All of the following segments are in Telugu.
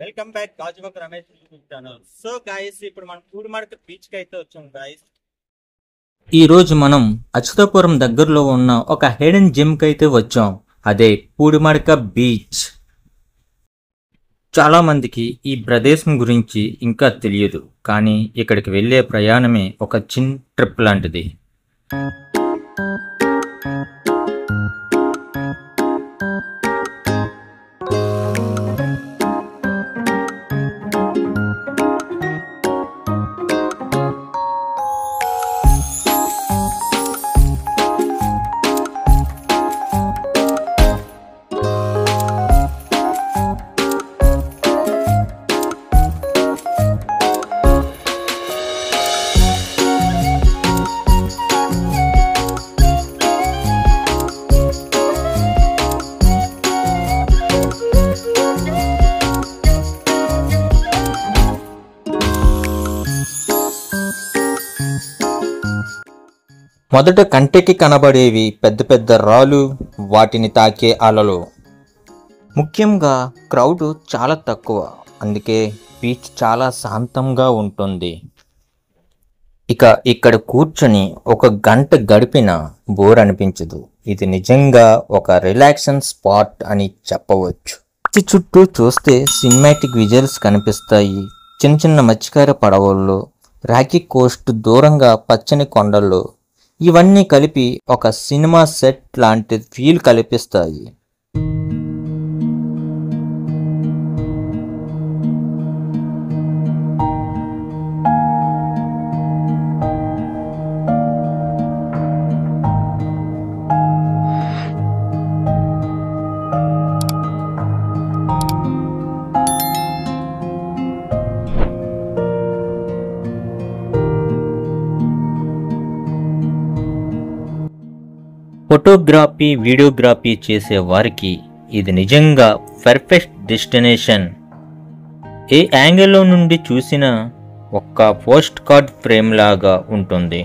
Welcome back Gajuwaka Ramesh YouTube channel. So guys, ఇప్పుడు మనం పూడిమడక బీచ్ కి అయితే వచ్చాం గైస్. ఈ రోజు మనం అచ్యుతాపురం దగ్గరలో ఉన్న ఒక హిడెన్ జిమ్ కి అయితే వచ్చాం. అదే పూడిమడక బీచ్. చాలా మందికి ఈ ప్రదేశం గురించి ఇంకా తెలియదు, కానీ ఇక్కడికి వెళ్ళే ప్రయాణమే ఒక చిన్న ట్రిప్ లాంటిది. మొదట కంటికి కనబడేవి పెద్ద పెద్ద రాళ్ళు, వాటిని తాకే అలలు. ముఖ్యంగా క్రౌడ్ చాలా తక్కువ, అందుకే బీచ్ చాలా శాంతంగా ఉంటుంది. ఇక ఇక్కడ కూర్చొని ఒక గంట గడిపినా బోర్ అనిపించదు. ఇది నిజంగా ఒక రిలాక్సేషన్ స్పాట్ అని చెప్పవచ్చు. బీచ్ చుట్టూ చూస్తే సినిమాటిక్ విజువల్స్ కనిపిస్తాయి. చిన్న చిన్న మత్స్యకార పడవల్లో, రాకీ కోస్ట్ దూరంగా పచ్చని కొండల్లో, ఇవన్నీ కలిపి ఒక సినిమా సెట్ లాంటి ఫీల్ కల్పిస్తాయి. ఫోటోగ్రఫీ, వీడియోగ్రఫీ చేసే వారికి ఇది నిజంగా పర్ఫెక్ట్ డెస్టినేషన్. ఏ యాంగిల్లో నుండి చూసినా ఒక్క పోస్ట్ కార్డ్ ఫ్రేమ్ లాగా ఉంటుంది.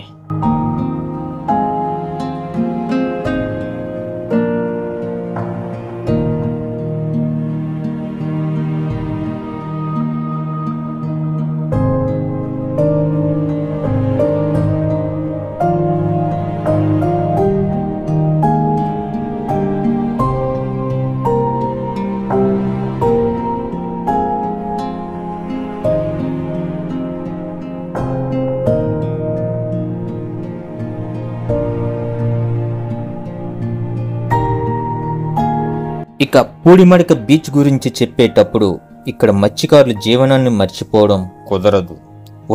ఇక పూడిమడక బీచ్ గురించి చెప్పేటప్పుడు ఇక్కడ మత్స్యకారుల జీవనాన్ని మర్చిపోవడం కుదరదు.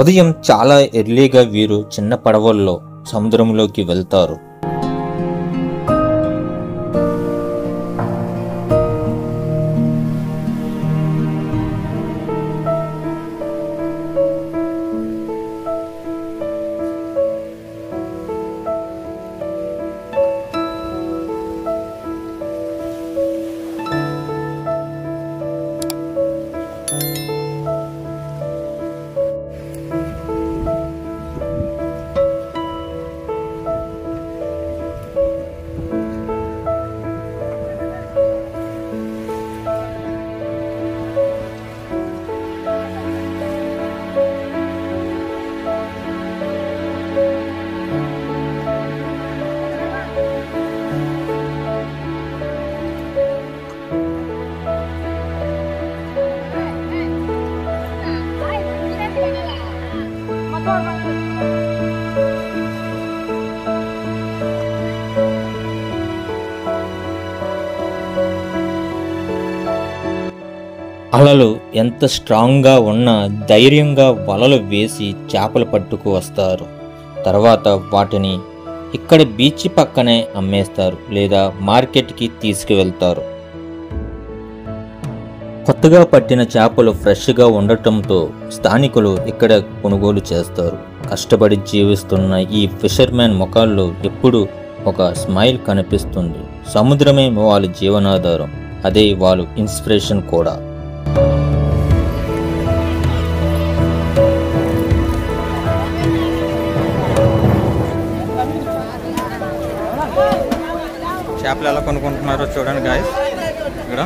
ఉదయం చాలా ఎర్లీగా వీరు చిన్న పడవల్లో సముద్రంలోకి వెళ్తారు. అలలు ఎంత స్ట్రాంగ్గా ఉన్నా ధైర్యంగా వలలు వేసి చేపలు పట్టుకు వస్తారు. తర్వాత వాటిని ఇక్కడ బీచ్ పక్కనే అమ్మేస్తారు లేదా మార్కెట్కి తీసుకువెళ్తారు. కొత్తగా పట్టిన చేపలు ఫ్రెష్గా ఉండటంతో స్థానికులు ఇక్కడ కొనుగోలు చేస్తారు. కష్టపడి జీవిస్తున్న ఈ ఫిషర్మెన్ ముఖాల్లో ఎప్పుడూ ఒక స్మైల్ కనిపిస్తుంది. సముద్రమే వాళ్ళ జీవనాధారం, అదే వాళ్ళ ఇన్స్పిరేషన్ కూడా. చేపలు ఎలా కొనుక్కుంటున్నారో చూడండి గాయస్. ఇక్కడ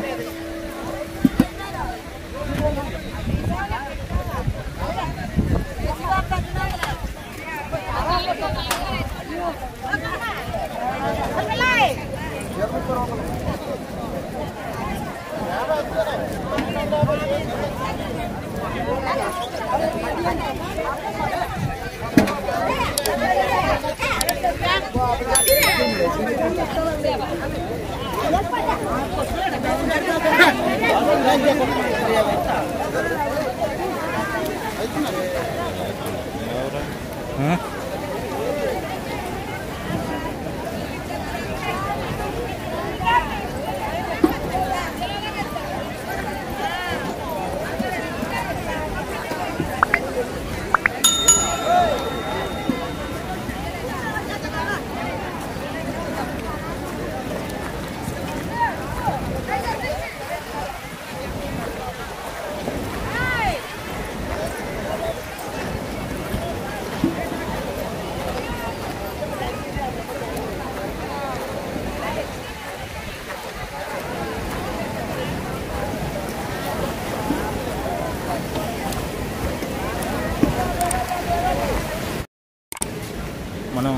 మనం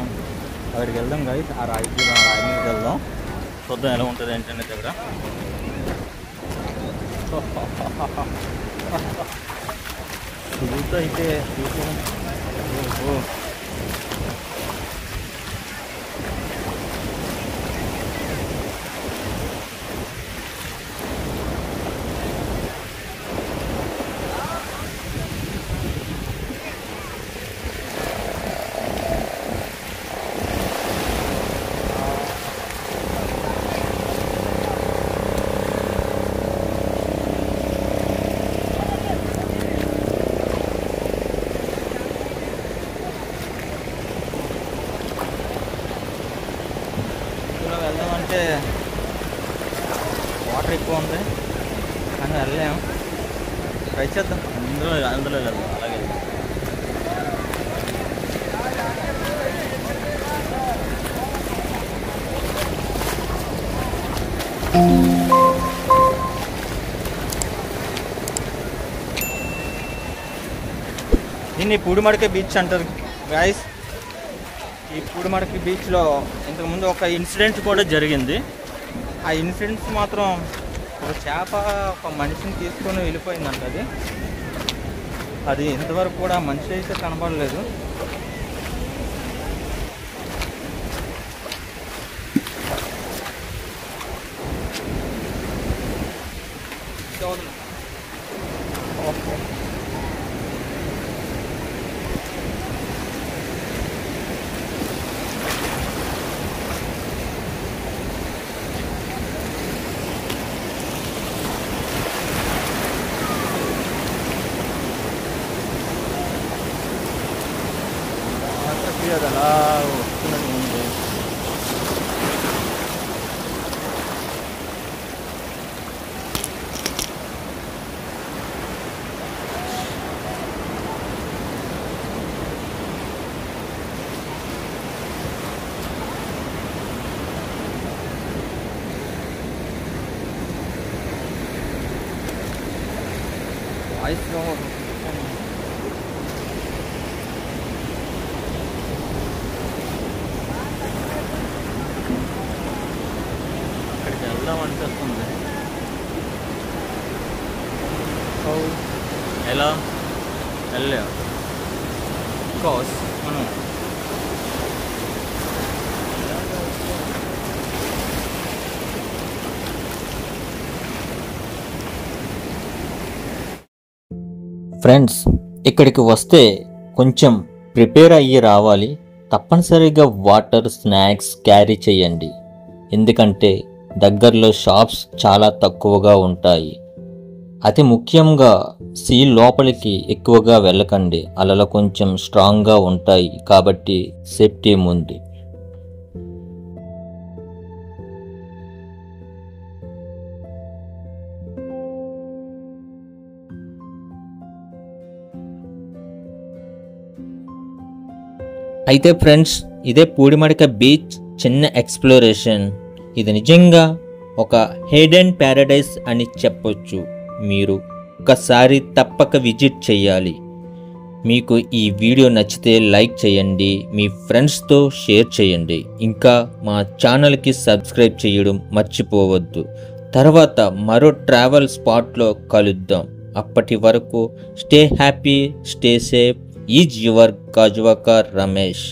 అక్కడికి వెళ్దాం గాయస్. ఆ రాయి మీదకి వెళ్దాం, చూద్దాం ఎలా ఉంటుంది ఏంటనే దగ్గర. అయితే వెళ్దామంటే వాటర్ ఎక్కువ ఉంది కానీ వెళ్ళలేము. ట్రై చేద్దాం, అందులో వెళ్దాం. అలాగే దీన్ని పూడిమడక బీచ్ అంటారు గాయస్. ఈ పూడిమడక బీచ్లో ఇంతకుముందు ఒక ఇన్సిడెంట్ కూడా జరిగింది. ఆ ఇన్సిడెంట్స్ మాత్రం ఒక చేప ఒక మనిషిని తీసుకొని వెళ్ళిపోయిందంట. అది ఇంతవరకు కూడా మనిషి అయితే కనబడలేదు. అది అలా వస్తున్నట్టు ఉంది. వాయిస్లో అనిపిస్తుంది. ఎలా వెళ్ళా బికాస్ మనం ఫ్రెండ్స్, ఇక్కడికి వస్తే కొంచెం ప్రిపేర్ అయ్యి రావాలి. తప్పనిసరిగా వాటర్, స్నాక్స్ క్యారీ చేయండి. ఎందుకంటే దగ్గరలో షాప్స్ చాలా తక్కువగా ఉంటాయి. అతి ముఖ్యంగా సీ లోపలికి ఎక్కువగా వెళ్ళకండి. అలలు కొంచెం స్ట్రాంగ్గా ఉంటాయి కాబట్టి సేఫ్టీ ఉంది. అయితే ఫ్రెండ్స్, ఇదే పూడిమడక బీచ్ చిన్న ఎక్స్ప్లోరేషన్. ఇది నిజంగా ఒక హిడెన్ ప్యారడైస్ అని చెప్పొచ్చు. మీరు ఒక్కసారి తప్పక విజిట్ చేయాలి. మీకు ఈ వీడియో నచ్చితే లైక్ చేయండి, మీ ఫ్రెండ్స్తో షేర్ చేయండి, ఇంకా మా ఛానల్కి సబ్స్క్రైబ్ చేయడం మర్చిపోవద్దు. తర్వాత మరో ట్రావెల్ స్పాట్లో కలుద్దాం. అప్పటి వరకు stay happy, stay safe. Is your Gajuwaka Ramesh.